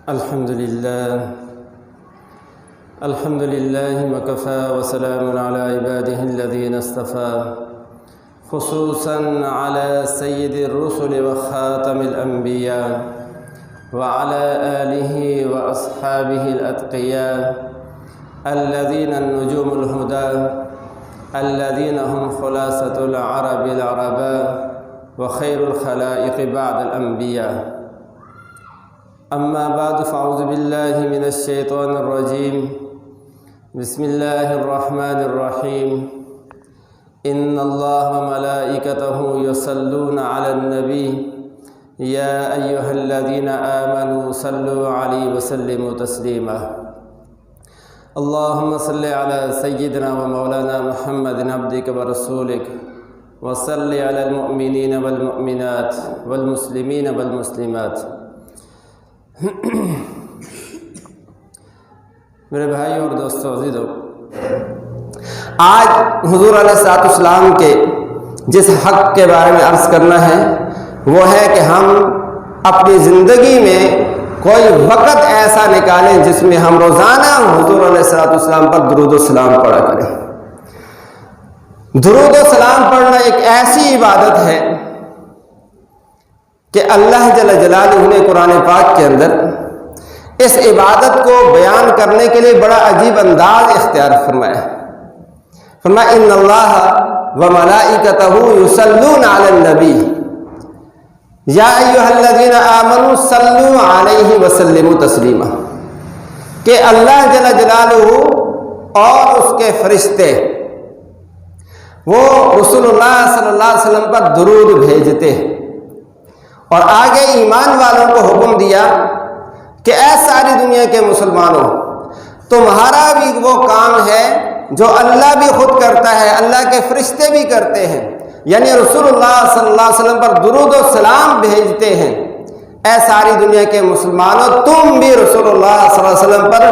الحمد لله وكفى وسلام على عباده الذين اصطفى خصوصا على سيد الرسل وخاتم الأنبياء وعلى آله وأصحابه الأتقياء الذين النجوم الهدى الذين هم خلاصة العرب العرباء وخير الخلائق بعد الأنبياء. أما بعد فأعوذ بالله من الشيطان الرجيم. بسم الله الرحمن الرحيم. إن الله وملائكته يصلون على النبي يا أيها الذين آمنوا صلوا عليه وسلموا تسليما. اللهم صل على سيدنا ومولانا محمد عبدك ورسولك وصل على المؤمنين والمؤمنات والمسلمين والمسلمات. میرے بھائی اور دوستو عزیزو، آج حضور علیہ الصلوۃ والسلام کے جس حق کے بارے میں عرض کرنا ہے وہ ہے کہ ہم اپنی زندگی میں کوئی وقت ایسا نکالیں جس میں ہم روزانہ حضور علیہ الصلوۃ والسلام پر درود و سلام پڑھا کریں. درود و سلام پڑھنا ایک ایسی عبادت ہے کہ اللہ جل جلالہ نے قرآن پاک کے اندر اس عبادت کو بیان کرنے کے لیے بڑا عجیب انداز اختیار فرمایا. فرمایا ان اللہ و ملائکتہ یصلون علی النبی یا ایھا الذین آمنوا صلوا علیہ وسلموا تسلیما، کہ اللہ جل جلالہ اور اس کے فرشتے وہ رسول اللہ صلی اللہ علیہ وسلم پر درود بھیجتے ہیں. اور آگے ایمان والوں کو حکم دیا کہ اے ساری دنیا کے مسلمانوں، تمہارا بھی وہ کام ہے جو اللہ بھی خود کرتا ہے، اللہ کے فرشتے بھی کرتے ہیں، یعنی رسول اللہ صلی اللہ علیہ وسلم پر درود و سلام بھیجتے ہیں. اے ساری دنیا کے مسلمانوں، تم بھی رسول اللہ صلی اللہ علیہ وسلم پر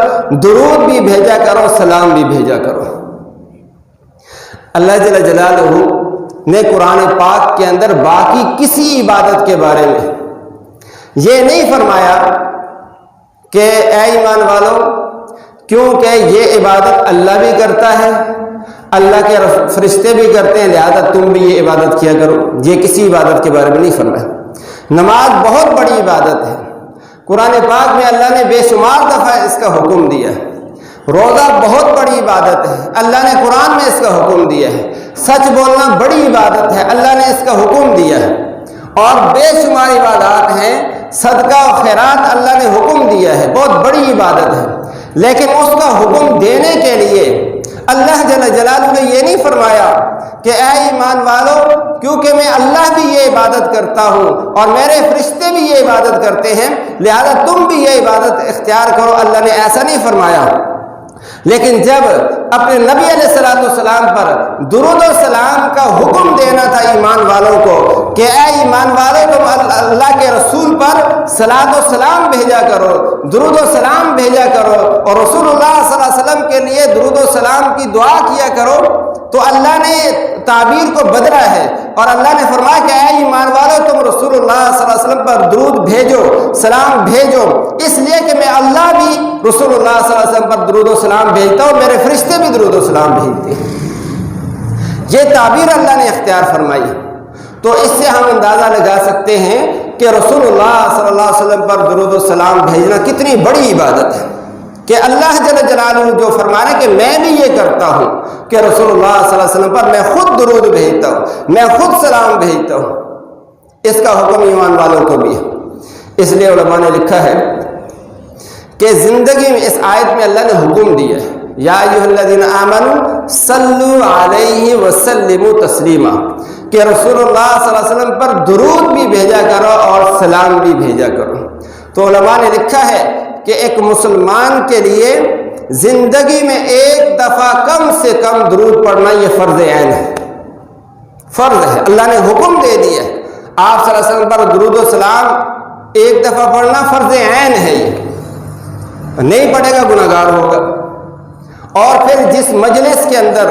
درود بھی بھیجا کرو، سلام بھی بھیجا کرو. اللہ جل جلالہ نے قرآن پاک کے اندر باقی کسی عبادت کے بارے میں یہ نہیں فرمایا کہ اے ایمان والو، کیونکہ یہ عبادت اللہ بھی کرتا ہے، اللہ کے فرشتے بھی کرتے ہیں، لہذا تم بھی یہ عبادت کیا کرو. یہ کسی عبادت کے بارے میں نہیں فرمایا. نماز بہت بڑی عبادت ہے، قرآن پاک میں اللہ نے بے شمار دفعہ اس کا حکم دیا ہے. روزہ بہت بڑی عبادت ہے، اللہ نے قرآن میں اس کا حکم دیا ہے. سچ بولنا بڑی عبادت ہے، اللہ نے اس کا حکم دیا ہے. اور بے شمار عبادات ہیں، صدقہ و خیرات اللہ نے حکم دیا ہے، بہت بڑی عبادت ہے. لیکن اس کا حکم دینے کے لیے اللہ جل جلالہ نے یہ نہیں فرمایا کہ اے ایمان والو، کیونکہ میں اللہ بھی یہ عبادت کرتا ہوں اور میرے فرشتے بھی یہ عبادت کرتے ہیں، لہذا تم بھی یہ عبادت اختیار کرو. اللہ نے ایسا نہیں فرمایا. لیکن جب اپنے نبی علیہ الصلوۃ والسلام پر درود و سلام کا حکم دینا تھا ایمان والوں کو کہ اے ایمان والوں، تم اللہ کے رسول پر صلاۃ و سلام بھیجا کرو، درود و سلام بھیجا کرو، اور رسول اللہ صلی اللہ علیہ وسلم کے لیے درود و سلام کی دعا کیا کرو، تو اللہ نے تعبیر کو بدلا ہے اور اللہ نے فرمایا کہ اے ایمان والوں، تم رسول اللہ صلی اللہ علیہ وسلم پر درود بھیجو، سلام بھیجو، اس لیے کہ میں اللہ بھی رسول اللہ صلی اللہ علیہ وسلم پر درود و سلام بھیجتا ہوں، میرے فرشتے بھی درود و سلام بھیجتے ہیں. یہ تعبیر اللہ نے اختیار فرمائی. تو اس سے ہم اندازہ لگا سکتے ہیں کہ رسول اللہ صلی اللہ علیہ وسلم پر درود و سلام بھیجنا کتنی بڑی عبادت ہے، کہ اللہ جل جلالہ جو فرما رہے کہ میں بھی یہ کرتا ہوں کہ رسول اللہ صلی اللہ علیہ وسلم پر میں خود درود بھیجتا ہوں، میں خود سلام بھیجتا ہوں. اس کا حکم ایمان والوں کو بھی ہے. اس لیے علماء نے لکھا ہے کہ زندگی میں اس آیت میں اللہ نے حکم دیا ہے یا ایھا الذین آمنوا صلوا علیہ وسلموا تسلیما، کہ رسول اللہ صلی اللہ علیہ وسلم پر درود بھی بھیجا کرو اور سلام بھی بھیجا کرو. تو علماء نے لکھا ہے کہ ایک مسلمان کے لیے زندگی میں ایک دفعہ کم سے کم درود پڑھنا یہ فرض عین ہے، فرض ہے. اللہ نے حکم دے دیا ہے آپ صلی اللہ علیہ وسلم پر درود و سلام ایک دفعہ پڑھنا فرض عین ہے. یہ نہیں پڑھے گا گناہگار ہوگا. اور پھر جس مجلس کے اندر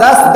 10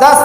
10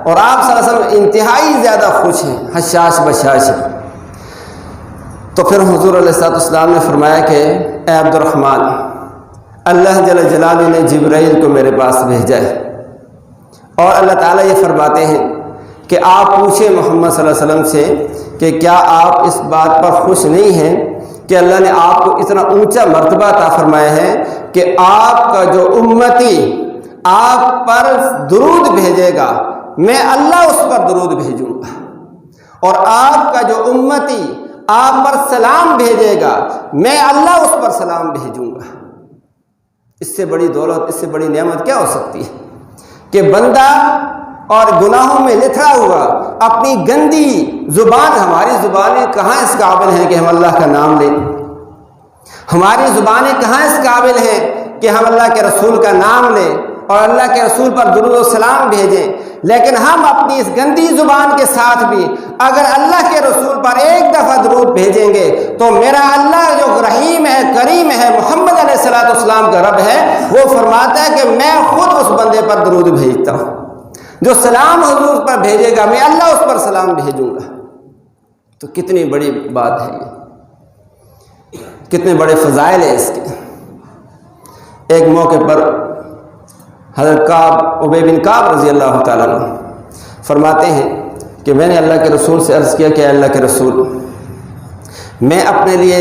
اور آپ صلی اللہ علیہ وسلم انتہائی زیادہ خوش ہیں، حشاش بشاش ہیں۔ تو پھر حضور علیہ السلام نے فرمایا کہ اے عبد الرحمن، اللہ جل جلالہ نے جبرائیل کو میرے پاس بھیجا ہے، اور اللہ تعالیٰ یہ فرماتے ہیں کہ آپ پوچھیں محمد صلی اللہ علیہ وسلم سے کہ کیا آپ اس بات پر خوش نہیں ہیں کہ اللہ نے آپ کو اتنا اونچا مرتبہ عطا فرمایا ہے کہ آپ کا جو امتی آپ پر درود بھیجے گا، میں اللہ اس پر درود بھیجوں گا، اور آپ کا جو امتی آپ پر سلام بھیجے گا، میں اللہ اس پر سلام بھیجوں گا۔ اس سے بڑی دولت، اس سے بڑی نعمت کیا ہو سکتی ہے کہ بندہ اور گناہوں میں لتھڑا ہوا اپنی گندی زبان، ہماری زبانیں کہاں اس قابل ہیں کہ ہم اللہ کا نام لیں، ہماری زبانیں کہاں اس قابل ہیں کہ ہم اللہ کے رسول کا نام لیں اور اللہ کے رسول پر درود و سلام بھیجیں، لیکن ہم اپنی اس گندی زبان کے ساتھ بھی اگر اللہ کے رسول پر ایک دفعہ درود بھیجیں گے تو میرا اللہ جو رحیم ہے، کریم ہے، محمد علیہ السلام کا رب ہے، وہ فرماتا ہے کہ میں خود اس بندے پر درود بھیجتا ہوں، جو سلام حضور پر بھیجے گا میں اللہ اس پر سلام بھیجوں گا۔ تو کتنی بڑی بات ہے یہ، کتنے بڑے فضائل ہیں اس کے۔ ایک موقع پر حضرت ابی بن کعب رضی اللہ تعالیٰ عنہ فرماتے ہیں کہ میں نے اللہ کے رسول سے عرض کیا کہ اللہ کے رسول، میں اپنے لیے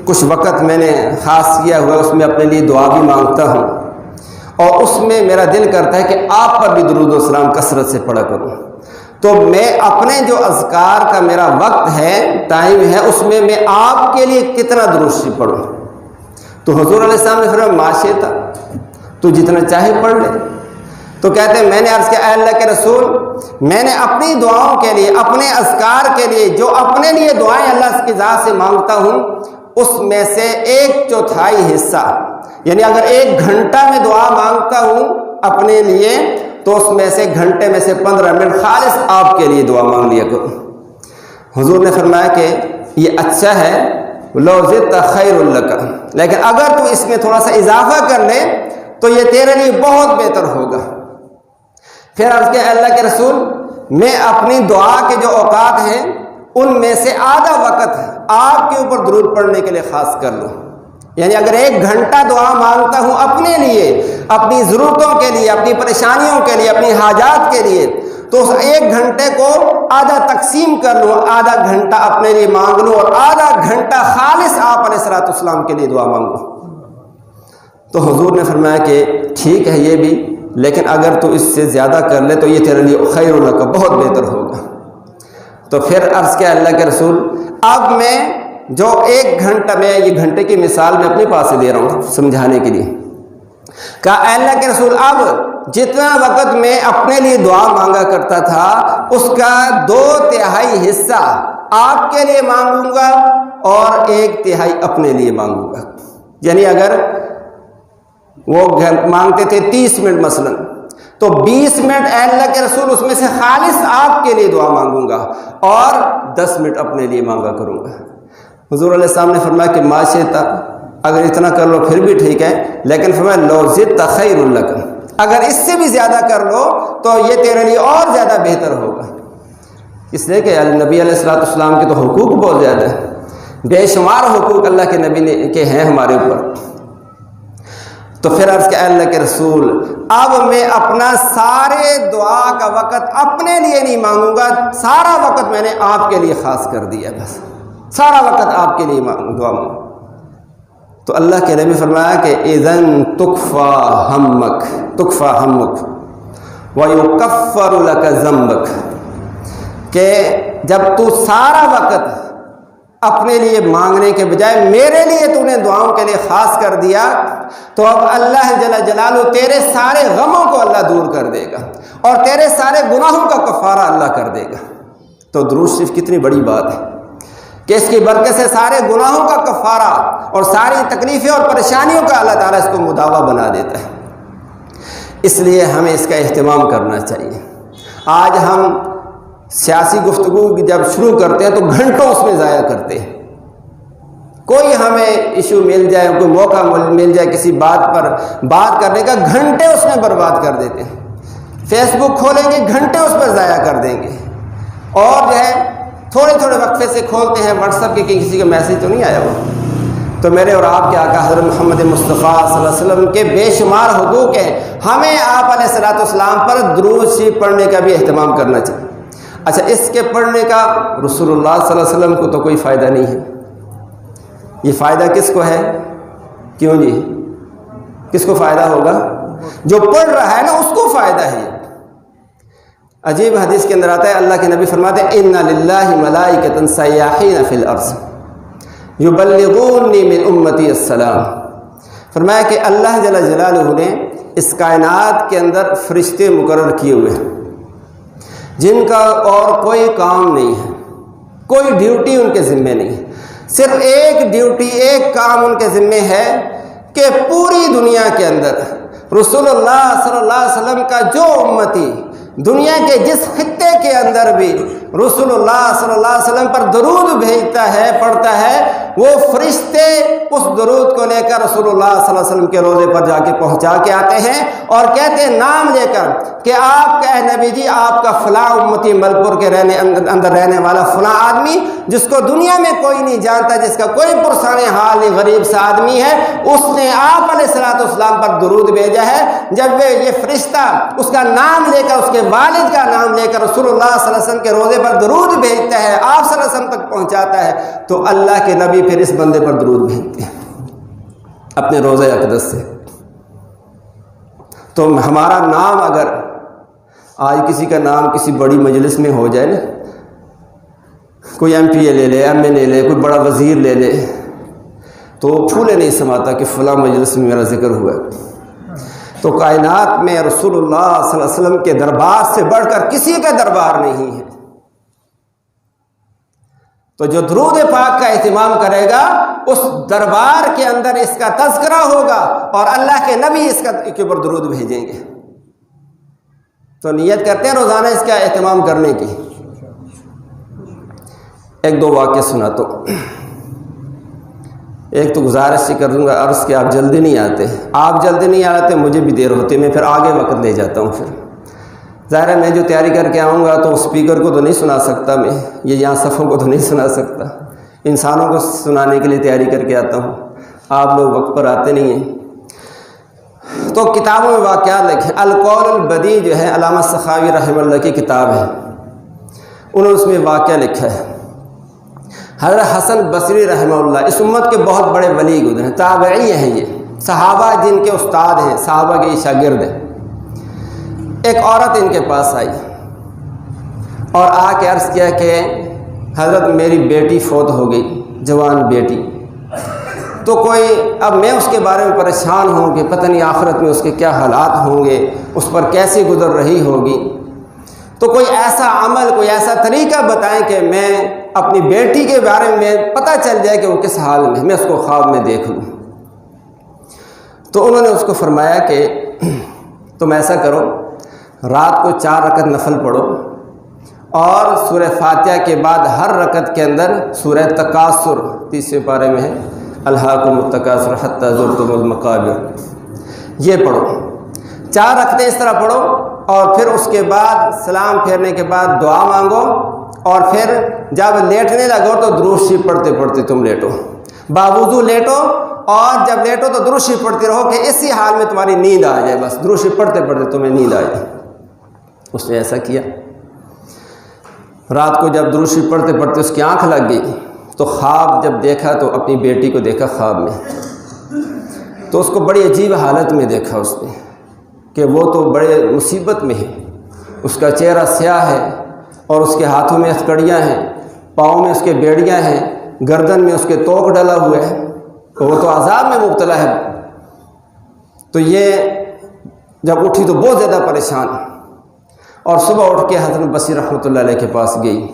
کچھ وقت میں نے خاص کیا ہوا، اس میں اپنے لیے دعا بھی مانگتا ہوں، اور اس میں میرا دل کرتا ہے کہ آپ پر بھی درود و سلام کثرت سے پڑھا کروں، تو میں اپنے جو اذکار کا میرا وقت ہے، ٹائم ہے، اس میں میں آپ کے لیے کتنا درود شریف پڑھوں؟ تو حضور علیہ السلام نے فرمایا معاشیتا، تو جتنا چاہے پڑھ لے۔ تو کہتے ہیں میں نے عرض کیا اے اللہ کے رسول، میں نے اپنی دعاؤں کے لیے، اپنے اذکار کے لیے جو اپنے لیے دعائیں اللہ کی ذات سے مانگتا ہوں، اس میں سے 1/4 حصہ، یعنی اگر 1 گھنٹہ میں دعا مانگتا ہوں اپنے لیے تو اس میں سے گھنٹے میں سے 15 منٹ خالص آپ کے لیے دعا مانگ لیا کرو۔ حضور نے فرمایا کہ یہ اچھا ہے، لو زدت خیر لک، لیکن اگر تو اس میں تھوڑا سا اضافہ کر لے تو یہ تیرے لیے بہت بہتر ہوگا۔ پھر عرض کیا اللہ کے رسول، میں اپنی دعا کے جو اوقات ہیں ان میں سے آدھا وقت آپ کے اوپر درود پڑھنے کے لیے خاص کر لوں، یعنی اگر 1 گھنٹہ دعا مانگتا ہوں اپنے لیے، اپنی ضرورتوں کے لیے، اپنی پریشانیوں کے لیے، اپنی حاجات کے لیے، تو اس 1 گھنٹے کو آدھا تقسیم کر لوں، آدھا گھنٹہ اپنے لیے مانگ لوں اور آدھا گھنٹہ خالص آپ علیہ السلام کے لیے دعا مانگوں۔ تو حضور نے فرمایا کہ ٹھیک ہے یہ بھی، لیکن اگر تو اس سے زیادہ کر لے تو یہ تیرے لیے خیر لک، بہت بہتر ہوگا۔ تو پھر عرض کیا اللہ کے رسول، اب میں جو 1 گھنٹہ، میں یہ گھنٹے کی مثال میں اپنے پاس سے دے رہا ہوں سمجھانے کے لیے، کہا اے اللہ کے رسول، اب جتنا وقت میں اپنے لیے دعا مانگا کرتا تھا اس کا 2/3 حصہ آپ کے لیے مانگوں گا اور 1/3 اپنے لیے مانگوں گا۔ یعنی اگر وہ مانگتے تھے 30 منٹ مثلا، تو 20 منٹ اے اللہ کے رسول اس میں سے خالص آپ کے لیے دعا مانگوں گا اور 10 منٹ اپنے لیے مانگا کروں گا۔ حضور علیہ السلام نے فرمایا کہ ما شئت، اگر اتنا کر لو پھر بھی ٹھیک ہے، لیکن فرمایا لو زدت خیر لک، اگر اس سے بھی زیادہ کر لو تو یہ تیرے لیے اور زیادہ بہتر ہوگا۔ اس لیے کہ نبی علیہ السلام کے تو حقوق بہت زیادہ ہیں، بے شمار حقوق اللہ کے نبی نے کے ہیں ہمارے اوپر۔ تو پھر عرض کیا اللہ کے رسول، اب میں اپنا سارے دعا کا وقت اپنے لیے نہیں مانگوں گا، سارا وقت میں نے آپ کے لیے خاص کر دیا، بس سارا وقت آپ کے لیے دعا مانگوں۔ تو اللہ کے نبی فرمایا کہ اذن تکفا ہمک ویکفر لک ذنبک، کہ جب تو سارا وقت اپنے لیے مانگنے کے بجائے میرے لیے تو نے دعاؤں کے لیے خاص کر دیا، تو اب اللہ جل جلالہ تیرے سارے غموں کو اللہ دور کر دے گا اور تیرے سارے گناہوں کا کفارہ اللہ کر دے گا۔ تو درود شریف کتنی بڑی بات ہے کہ اس کی برکت سے سارے گناہوں کا کفارہ اور ساری تکلیفیں اور پریشانیوں کا اللہ تعالیٰ اس کو مداوا بنا دیتا ہے۔ اس لیے ہمیں اس کا اہتمام کرنا چاہیے۔ آج ہم سیاسی گفتگو جب شروع کرتے ہیں تو گھنٹوں اس میں ضائع کرتے ہیں، کوئی ہمیں ایشو مل جائے، کوئی موقع مل جائے کسی بات پر بات کرنے کا، گھنٹے اس میں برباد کر دیتے ہیں۔ فیس بک کھولیں گے گھنٹے اس پر ضائع کر دیں گے، اور جو ہے تھوڑے تھوڑے وقفے سے کھولتے ہیں واٹس ایپ کے کہ کسی کا میسج تو نہیں آیا ہوا۔ تو میرے اور آپ کے آقا حضرت محمد مصطفیٰ صلی اللہ علیہ وسلم کے بے شمار حقوق ہیں، ہمیں آپ علیہ الصلوۃ والسلام پر درود شریف پڑھنے کا بھی اہتمام کرنا چاہیے۔ اچھا، اس کے پڑھنے کا رسول اللہ صلی اللہ علیہ وسلم کو تو کوئی فائدہ نہیں ہے، یہ فائدہ کس کو ہے؟ کیوں جی؟ کس کو فائدہ ہوگا؟ جو پڑھ رہا ہے نا اس کو فائدہ ہے۔ عجیب حدیث کے اندر آتا ہے، اللہ کے نبی فرماتے ہیں ان للہ ملائکۃ سیاحین فی الارض یبلغونی من امتی السلام۔ فرمایا کہ اللہ جل جلالہ نے اس کائنات کے اندر فرشتے مقرر کیے ہوئے ہیں جن کا اور کوئی کام نہیں ہے، کوئی ڈیوٹی ان کے ذمے نہیں ہے، صرف ایک ڈیوٹی، ایک کام ان کے ذمے ہے کہ پوری دنیا کے اندر رسول اللہ صلی اللہ علیہ وسلم کا جو امتی دنیا کے جس خطے کے اندر بھی رسول اللہ صلی اللہ علیہ وسلم پر درود بھیجتا ہے، پڑھتا ہے، وہ فرشتے اس درود کو لے کر رسول اللہ صلی اللہ علیہ وسلم کے روضے پر جا کے پہنچا کے آتے ہیں اور کہتے ہیں نام لے کر کہ آپ کا اے نبی جی، آپ کا فلاں امتی ملپور کے اندر رہنے والا فلاں آدمی جس کو دنیا میں کوئی نہیں جانتا، جس کا کوئی پرسان حال نہیں، غریب سا آدمی ہے، اس نے آپ علیہ الصلوۃ والسلام پر درود بھیجا ہے۔ جب یہ فرشتہ اس کا نام لے کر، اس کے والد کا نام لے کر رسول اللہ صلی اللہ علیہ وسلم کے روضے پر درود بھیجتا ہے، آپ صلی اللہ علیہ وسلم تک پہنچاتا ہے، تو اللہ کے نبی پھر اس بندے پر درود بھیجتے ہیں اپنے روضہ اقدس سے۔ تو ہمارا نام اگر آج کسی کا نام کسی بڑی مجلس میں ہو جائے نا، کوئی ایم پی اے لے لے، ایم این اے لے، کوئی بڑا وزیر لے لے، تو پھولے نہیں سماتا کہ فلاں مجلس میں میرا ذکر ہوا ہے۔ تو کائنات میں رسول اللہ صلی اللہ علیہ وسلم کے دربار سے بڑھ کر کسی کا دربار نہیں ہے۔ تو جو درود پاک کا اہتمام کرے گا اس دربار کے اندر اس کا تذکرہ ہوگا اور اللہ کے نبی اس کے اوپر درود بھیجیں گے۔ تو نیت کرتے ہیں روزانہ اس کا اہتمام کرنے کی۔ ایک دو واقعہ سناتا ہوں۔ ایک تو گزارش ہی کر دوں گا، عرض کہ آپ جلدی نہیں آتے، آپ جلدی نہیں آتے، مجھے بھی دیر ہوتی ہے، میں پھر آگے وقت لے جاتا ہوں۔ پھر ظاہر ہے میں جو تیاری کر کے آؤں گا تو اسپیکر کو تو نہیں سنا سکتا، میں یہ یہاں صفوں کو تو نہیں سنا سکتا، انسانوں کو سنانے کے لیے تیاری کر کے آتا ہوں، آپ لوگ وقت پر آتے نہیں ہیں۔ تو کتابوں میں واقعات لکھے، القول البدیع جو ہے علامہ سخاوی رحمہ اللہ کی کتاب ہے، انہوں نے اس میں واقعہ لکھا ہے۔ حضرت حسن بصری رحمہ اللہ اس امت کے بہت بڑے ولی گزرے ہیں، تابعی ہیں، یہ صحابہ جن کے استاد ہیں، صحابہ کے شاگرد ہیں۔ ایک عورت ان کے پاس آئی اور آ کے عرض کیا کہ حضرت میری بیٹی فوت ہو گئی، جوان بیٹی، تو کوئی اب میں اس کے بارے میں پریشان ہوں کہ پتہ نہیں آخرت میں اس کے کیا حالات ہوں گے، اس پر کیسے گزر رہی ہوگی، تو کوئی ایسا عمل، کوئی ایسا طریقہ بتائیں کہ میں اپنی بیٹی کے بارے میں پتہ چل جائے کہ وہ کس حال میں، میں اس کو خواب میں دیکھ لوں۔ تو انہوں نے اس کو فرمایا کہ تم ایسا کرو، رات کو 4 رکعت نفل پڑھو اور سورہ فاتحہ کے بعد ہر رکعت کے اندر سورہ تکاثر 30ویں پارے میں ہے، الہاکم التکاثر حتی زرتم المقابر، یہ پڑھو، 4 رکعتیں اس طرح پڑھو، اور پھر اس کے بعد سلام پھیرنے کے بعد دعا مانگو، اور پھر جب لیٹنے لگو تو درود شریف پڑھتے پڑھتے تم لیٹو، باوضو لیٹو، اور جب لیٹو تو درود شریف پڑھتے رہو کہ اسی حال میں تمہاری نیند آ جائے، بس درود شریف پڑھتے پڑھتے تمہیں نیند آ جائے۔ اس نے ایسا کیا، رات کو جب درود شریف پڑھتے پڑھتے اس کی آنکھ لگ گئی تو خواب جب دیکھا تو اپنی بیٹی کو دیکھا خواب میں، تو اس کو بڑی عجیب حالت میں دیکھا اس نے کہ وہ تو بڑے مصیبت میں ہے، اس کا چہرہ سیاہ ہے اور اس کے ہاتھوں میں ہتھکڑیاں ہیں، پاؤں میں اس کے بیڑیاں ہیں، گردن میں اس کے توق ڈلا ہوا ہے، تو وہ تو عذاب میں مبتلا ہے۔ تو یہ جب اٹھی تو بہت زیادہ پریشان، اور صبح اٹھ کے حضرت بصری رحمۃ اللہ علیہ کے پاس گئی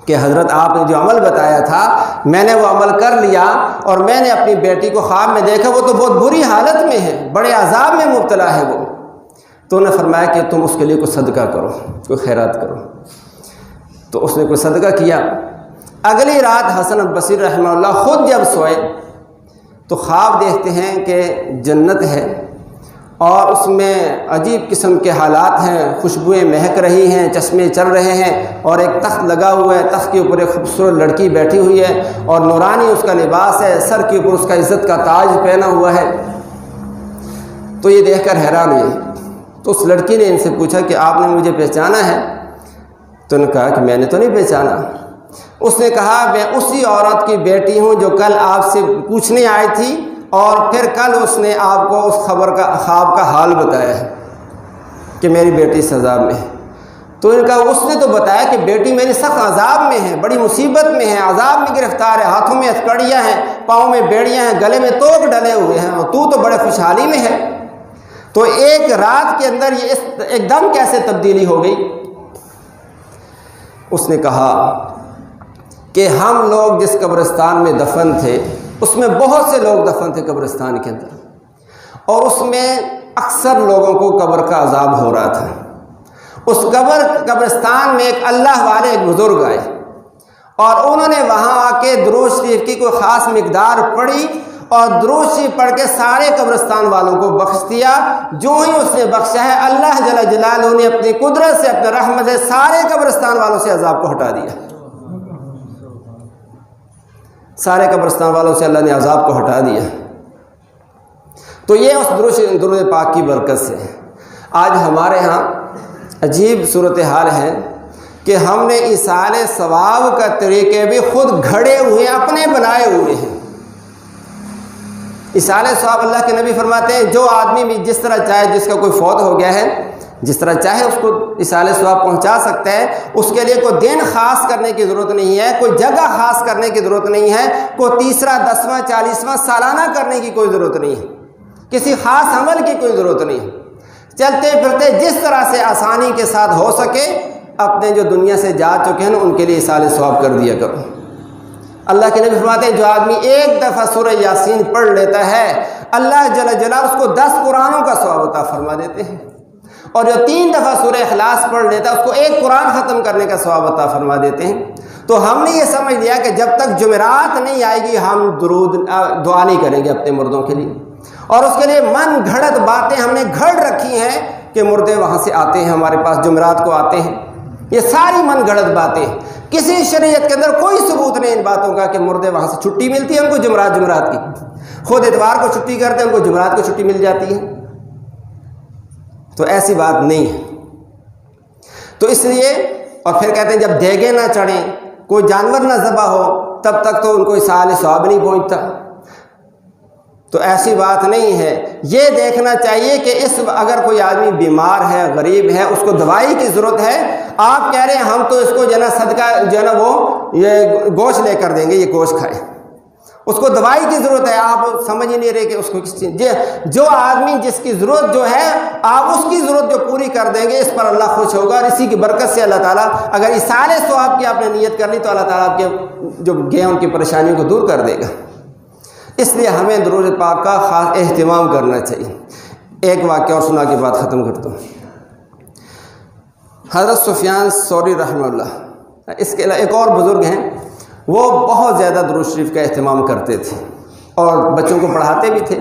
کہ حضرت آپ نے جو عمل بتایا تھا میں نے وہ عمل کر لیا، اور میں نے اپنی بیٹی کو خواب میں دیکھا، وہ تو بہت بری حالت میں ہے، بڑے عذاب میں مبتلا ہے وہ۔ تو انہوں نے فرمایا کہ تم اس کے لیے کوئی صدقہ کرو، کوئی خیرات کرو۔ تو اس نے کوئی صدقہ کیا۔ اگلی رات حسن بصری رحمہ اللہ خود جب سوئے تو خواب دیکھتے ہیں کہ جنت ہے اور اس میں عجیب قسم کے حالات ہیں، خوشبوئیں مہک رہی ہیں، چشمے چل رہے ہیں، اور ایک تخت لگا ہوا ہے، تخت کے اوپر ایک خوبصورت لڑکی بیٹھی ہوئی ہے اور نورانی اس کا لباس ہے، سر کے اوپر اس کا عزت کا تاج پہنا ہوا ہے۔ تو یہ دیکھ کر حیران ہوئی۔ تو اس لڑکی نے ان سے پوچھا کہ آپ نے مجھے پہچانا ہے؟ تو انہوں نے کہا کہ میں نے تو نہیں پہچانا۔ اس نے کہا میں اسی عورت کی بیٹی ہوں جو کل آپ سے پوچھنے آئی تھی، اور پھر کل اس نے آپ کو اس خواب کا حال بتایا ہے کہ میری بیٹی اس عذاب میں ہے۔ تو ان کا اس نے تو بتایا کہ بیٹی میری سخت عذاب میں ہے، بڑی مصیبت میں ہے، عذاب میں گرفتار ہے، ہاتھوں میں ہتھکڑیاں ہیں، پاؤں میں بیڑیاں ہیں، گلے میں توق ڈلے ہوئے ہیں، اور تو بڑے خوشحالی میں ہے۔ تو ایک رات کے اندر یہ ایک دم کیسے تبدیلی ہو گئی؟ اس نے کہا کہ ہم لوگ جس قبرستان میں دفن تھے اس میں بہت سے لوگ دفن تھے قبرستان کے اندر، اور اس میں اکثر لوگوں کو قبر کا عذاب ہو رہا تھا۔ اس قبرستان میں ایک اللہ والے ایک بزرگ آئے، اور انہوں نے وہاں آ کے درود شریف کی کوئی خاص مقدار پڑھی، اور درود شریف پڑھ کے سارے قبرستان والوں کو بخش دیا۔ جو ہی اس نے بخشا ہے، اللہ جل جلالہ نے اپنی قدرت سے، اپنے رحمت سے سارے قبرستان والوں سے عذاب کو ہٹا دیا۔ سارے قبرستان والوں سے اللہ نے عذاب کو ہٹا دیا۔ تو یہ اس درود پاک کی برکت سے۔ آج ہمارے ہاں عجیب صورتحال ہے کہ ہم نے ایصال ثواب کا طریقے بھی خود گھڑے ہوئے ہیں، اپنے بنائے ہوئے ہیں۔ ایصال ثواب اللہ کے نبی فرماتے ہیں جو آدمی بھی جس طرح چاہے، جس کا کوئی فوت ہو گیا ہے، جس طرح چاہے اس کو ایصال ثواب پہنچا سکتا ہے۔ اس کے لیے کوئی دن خاص کرنے کی ضرورت نہیں ہے، کوئی جگہ خاص کرنے کی ضرورت نہیں ہے، کوئی 30واں 10واں 40واں سالانہ کرنے کی کوئی ضرورت نہیں ہے، کسی خاص عمل کی کوئی ضرورت نہیں ہے۔ چلتے پھرتے جس طرح سے آسانی کے ساتھ ہو سکے، اپنے جو دنیا سے جا چکے ہیں ان کے لیے ایصال ثواب کر دیا کرو۔ اللہ کے نبی فرماتے ہیں جو آدمی ایک دفعہ سورہ یاسین پڑھ لیتا ہے، اللہ جل جلالہ اس کو 10 قرآنوں کا ثواب عطا فرما دیتے ہیں، اور جو 3 دفعہ سورہ اخلاص پڑھ لیتا ہے اس کو 1 قرآن ختم کرنے کا ثواب عطا فرما دیتے ہیں۔ تو ہم نے یہ سمجھ لیا کہ جب تک جمعرات نہیں آئے گی ہم دعا نہیں کریں گے اپنے مردوں کے لیے، اور اس کے لیے من گھڑت باتیں ہم نے گھڑ رکھی ہیں کہ مردے وہاں سے آتے ہیں ہمارے پاس، جمعرات کو آتے ہیں۔ یہ ساری من گھڑت باتیں، کسی شریعت کے اندر کوئی ثبوت نہیں ان باتوں کا کہ مردے وہاں سے چھٹی ملتی ہے ان کو جمعرات کی، خود اتوار کو چھٹی کرتے ہیں ان کو جمعرات کو چھٹی مل جاتی ہے۔ تو ایسی بات نہیں ہے۔ تو اس لیے، اور پھر کہتے ہیں جب دیگیں نہ چڑھیں، کوئی جانور نہ ذبح ہو، تب تک تو ان کو ایصال ثواب نہیں پہنچتا۔ تو ایسی بات نہیں ہے۔ یہ دیکھنا چاہیے کہ اگر کوئی آدمی بیمار ہے، غریب ہے، اس کو دوائی کی ضرورت ہے، آپ کہہ رہے ہیں ہم تو اس کو صدقہ وہ یہ گوشت لے کر دیں گے، یہ گوشت کھائے، اس کو دوائی کی ضرورت ہے، آپ سمجھ ہی نہیں رہے کہ اس کو کس چیز، جو آدمی جس کی ضرورت جو ہے آپ اس کی ضرورت جو پوری کر دیں گے، اس پر اللہ خوش ہوگا، اور اسی کی برکت سے اللہ تعالیٰ، اگر ایصال ثواب کی آپ نے نیت کر لی تو اللہ تعالیٰ آپ کے جو گئے ان کی پریشانیوں کو دور کر دے گا۔ اس لیے ہمیں درود پاک کا خاص اہتمام کرنا چاہیے۔ ایک واقعہ اور سنا کے بعد ختم کرتا ہوں۔ حضرت سفیان ثوری رحمہ اللہ، اس کے علاوہ ایک اور بزرگ ہیں، وہ بہت زیادہ درود شریف کا اہتمام کرتے تھے اور بچوں کو پڑھاتے بھی تھے۔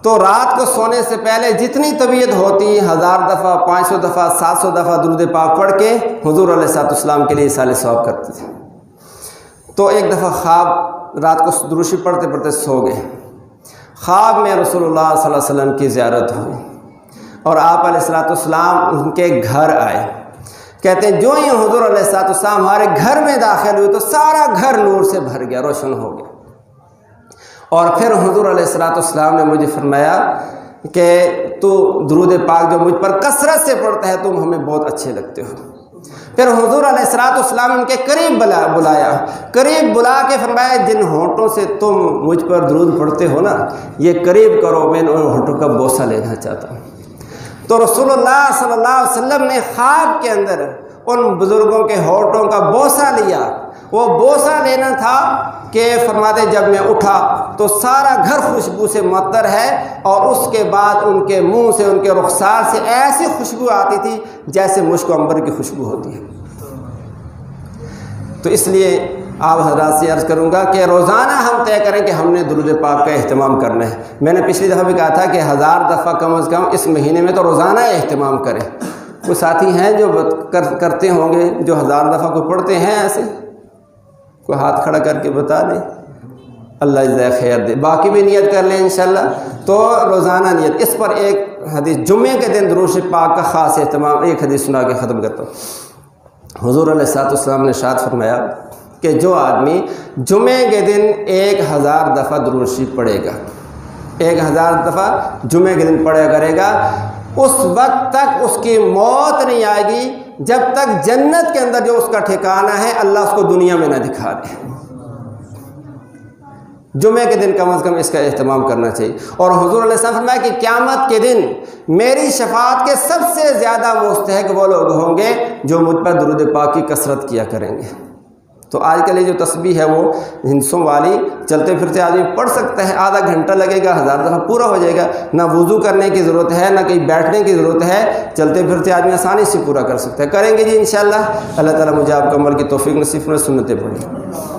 تو رات کو سونے سے پہلے جتنی طبیعت ہوتی 1000 دفعہ 500 دفعہ 700 دفعہ درود پاک پڑھ کے حضور علیہ الصلوۃ والسلام کے لیے ایصال ثواب کرتے تھے۔ تو ایک دفعہ خواب، رات کو درود شریف پڑھتے پڑھتے سو گئے، خواب میں رسول اللہ صلی اللہ علیہ وسلم کی زیارت ہوئی، اور آپ علیہ الصلوۃ والسلام ان کے گھر آئے۔ کہتے ہیں جو ہی حضور علیہ الصلوۃ والسلام ہمارے گھر میں داخل ہوئے تو سارا گھر نور سے بھر گیا، روشن ہو گیا۔ اور پھر حضور علیہ الصلوۃ والسلام نے مجھے فرمایا کہ تو درود پاک جو مجھ پر کثرت سے پڑھتا ہے تم ہمیں بہت اچھے لگتے ہو۔ پھر حضور علیہ الصلوۃ والسلام ان کے قریب بلایا، قریب بلا کے فرمایا جن ہونٹوں سے تم مجھ پر درود پڑھتے ہو نا، یہ قریب کرو، میں ان ہونٹوں کا بوسہ لینا چاہتا ہوں۔ تو رسول اللہ صلی اللہ علیہ وسلم نے خواب کے اندر ان بزرگوں کے ہونٹوں کا بوسہ لیا۔ وہ بوسہ لینا تھا کہ فرماتے جب میں اٹھا تو سارا گھر خوشبو سے معطر ہے، اور اس کے بعد ان کے منہ سے، ان کے رخسار سے ایسی خوشبو آتی تھی جیسے مشک و عنبر کی خوشبو ہوتی ہے۔ تو اس لیے آپ حضرات سے عرض کروں گا کہ روزانہ ہم طے کریں کہ ہم نے درود پاک کا اہتمام کرنا ہے۔ میں نے پچھلی دفعہ بھی کہا تھا کہ 1000 دفعہ کم از کم اس مہینے میں تو روزانہ اہتمام کریں۔ کوئی ساتھی ہیں جو کرتے ہوں گے، جو 1000 دفعہ کو پڑھتے ہیں ایسے؟ کوئی ہاتھ کھڑا کر کے بتا دیں، اللہ جزائے خیر دے۔ باقی بھی نیت کر لیں انشاءاللہ۔ تو روزانہ نیت، اس پر ایک حدیث، جمعے کے دن درود پاک کا خاص اہتمام، ایک حدیث سنا کے ختم کرتا ہوں۔ حضور علیہ السلام نے ارشاد فرمایا کہ جو آدمی جمعے کے دن 1000 دفعہ درود شریف پڑھے گا، 1000 دفعہ جمعے کے دن پڑھا کرے گا، اس وقت تک اس کی موت نہیں آئے گی جب تک جنت کے اندر جو اس کا ٹھکانہ ہے اللہ اس کو دنیا میں نہ دکھا دے۔ جمعے کے دن کم از کم اس کا اہتمام کرنا چاہیے۔ اور حضور علیہ السلام فرمایا کہ قیامت کے دن میری شفاعت کے سب سے زیادہ مستحق وہ لوگ ہوں گے جو مجھ پر درود پاک کی کثرت کیا کریں گے۔ تو آج کل یہ جو تسبیح ہے وہ ہندسوں والی چلتے پھرتے آدمی پڑھ سکتا ہے، آدھا گھنٹہ لگے گا، 1000 دفعہ پورا ہو جائے گا، نہ وضو کرنے کی ضرورت ہے، نہ کہیں بیٹھنے کی ضرورت ہے، چلتے پھرتے آدمی آسانی سے پورا کر سکتا ہے۔ کریں گے جی انشاءاللہ۔ اللہ تعالیٰ مجھے آپ کو عمل کی توفیق نصیب فرمائے۔ سنتیں پڑھیں۔